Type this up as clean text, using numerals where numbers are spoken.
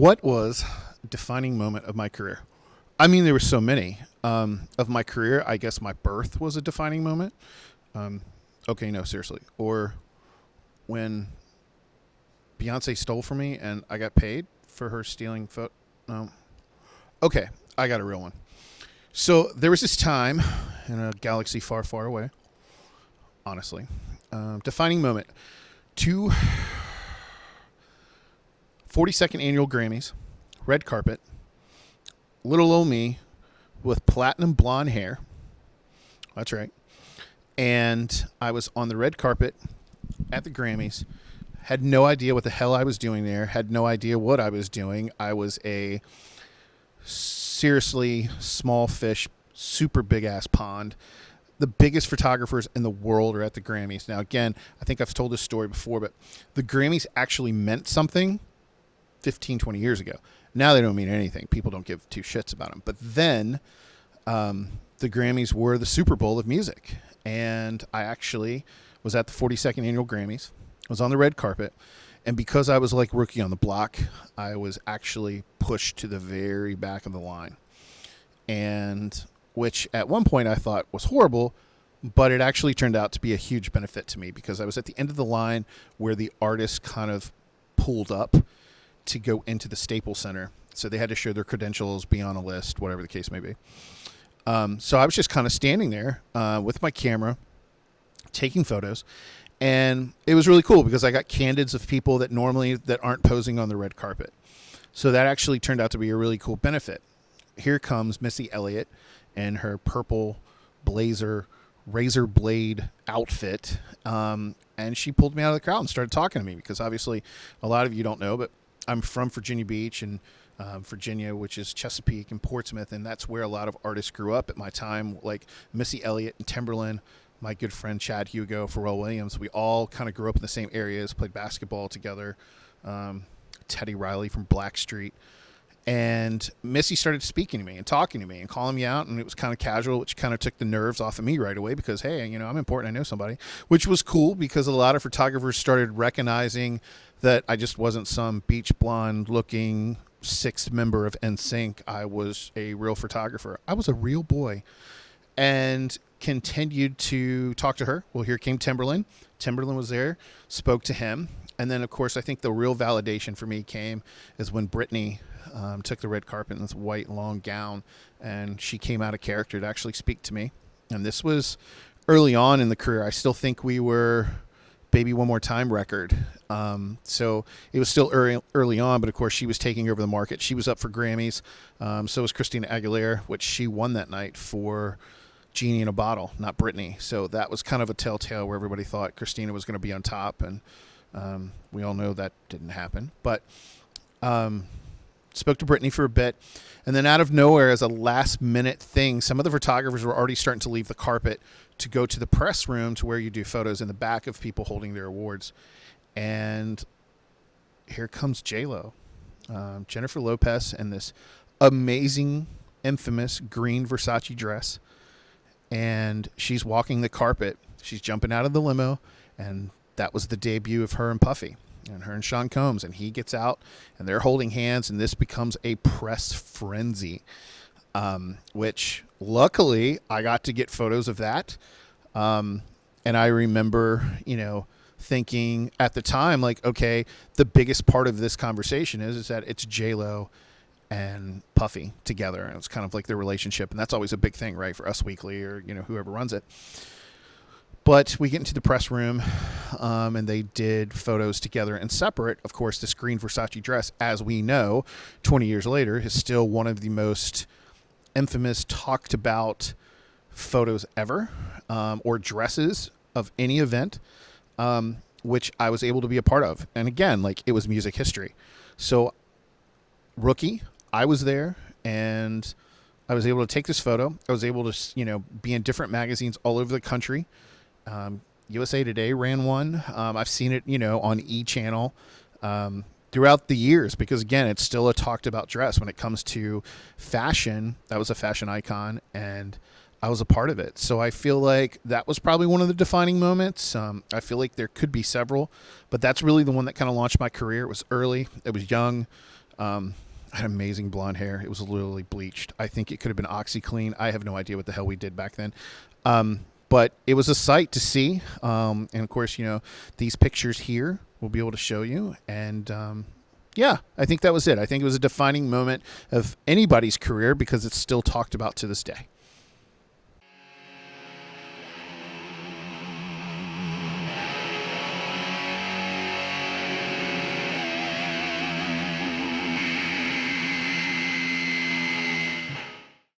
What was a defining moment of my career? I mean, there were so many of my career. I guess my birth was a defining moment. Okay, no, seriously. Or when Beyonce stole from me and I got paid for her stealing no. Okay, I got a real one. So there was this time in a galaxy far, far away, honestly. Defining moment. Two 42nd annual Grammys, red carpet, little old me with platinum blonde hair. That's right. And I was on the red carpet at the Grammys. Had no idea what the hell I was doing there. Had no idea what I was doing. I was a seriously small fish, super big ass pond. The biggest photographers in the world are at the Grammys. Now, again, I think I've told this story before, but the Grammys actually meant something 15, 20 years ago. Now they don't mean anything. People don't give two shits about them. But then the Grammys were the Super Bowl of music. And I actually was at the 42nd annual Grammys. I was on the red carpet. And because I was like rookie on the block, I was actually pushed to the very back of the line. And which at one point I thought was horrible, but it actually turned out to be a huge benefit to me because I was at the end of the line where the artists kind of pulled up to go into the Staples Center. So they had to show their credentials, be on a list, whatever the case may be. So I was just kind of standing there with my camera, taking photos. And it was really cool because I got candids of people that aren't posing on the red carpet. So that actually turned out to be a really cool benefit. Here comes Missy Elliott and her purple blazer razor blade outfit. And she pulled me out of the crowd and started talking to me because obviously a lot of you don't know, but I'm from Virginia Beach and Virginia, which is Chesapeake and Portsmouth. And that's where a lot of artists grew up at my time, like Missy Elliott and Timberland. My good friend Chad Hugo, Pharrell Williams, we all kind of grew up in the same areas, played basketball together. Teddy Riley from Blackstreet. And Missy started speaking to me and talking to me and calling me out, and it was kind of casual, which kind of took the nerves off of me right away because, hey, I'm important, I know somebody, which was cool because a lot of photographers started recognizing that I just wasn't some beach blonde looking sixth member of NSYNC. I was a real photographer. I was a real boy. And continued to talk to her. Well, here came Timberland. Timberland was there, spoke to him. And then, of course, I think the real validation for me came is when Britney took the red carpet in this white long gown, and she came out of character to actually speak to me. And this was early on in the career. I still think we were Baby One More Time record. So it was still early on, but of course she was taking over the market. She was up for Grammys. So was Christina Aguilera, which she won that night for Genie in a Bottle, not Britney. So that was kind of a telltale where everybody thought Christina was going to be on top, and we all know that didn't happen. But spoke to Britney for a bit, and then out of nowhere, as a last-minute thing, some of the photographers were already starting to leave the carpet to go to the press room to where you do photos in the back of people holding their awards. And here comes J-Lo, Jennifer Lopez, in this amazing, infamous green Versace dress. And she's walking the carpet. She's jumping out of the limo. And that was the debut of her and Puffy and her and Sean Combs. And he gets out and they're holding hands. And this becomes a press frenzy, which luckily I got to get photos of that. And I remember, thinking at the time, like, okay, the biggest part of this conversation is that it's J-Lo and Puffy together, and it's kind of like their relationship, and that's always a big thing, right, for Us Weekly or whoever runs it. But we get into the press room, and they did photos together and separate. Of course, this green Versace dress, as we know, 20 years later, is still one of the most infamous, talked about photos ever, or dresses of any event, which I was able to be a part of. And again, like, it was music history. So, rookie, I was there, and I was able to take this photo. I was able to, be in different magazines all over the country. USA Today ran one. I've seen it, on E! Channel throughout the years because, again, it's still a talked about dress when it comes to fashion. That was a fashion icon, and I was a part of it. So I feel like that was probably one of the defining moments. I feel like there could be several, but that's really the one that kind of launched my career. It was early. It was young. I had amazing blonde hair. It was literally bleached. I think it could have been OxyClean. I have no idea what the hell we did back then. But it was a sight to see. And of course, these pictures here we'll be able to show you. And yeah, I think that was it. I think it was a defining moment of anybody's career because it's still talked about to this day.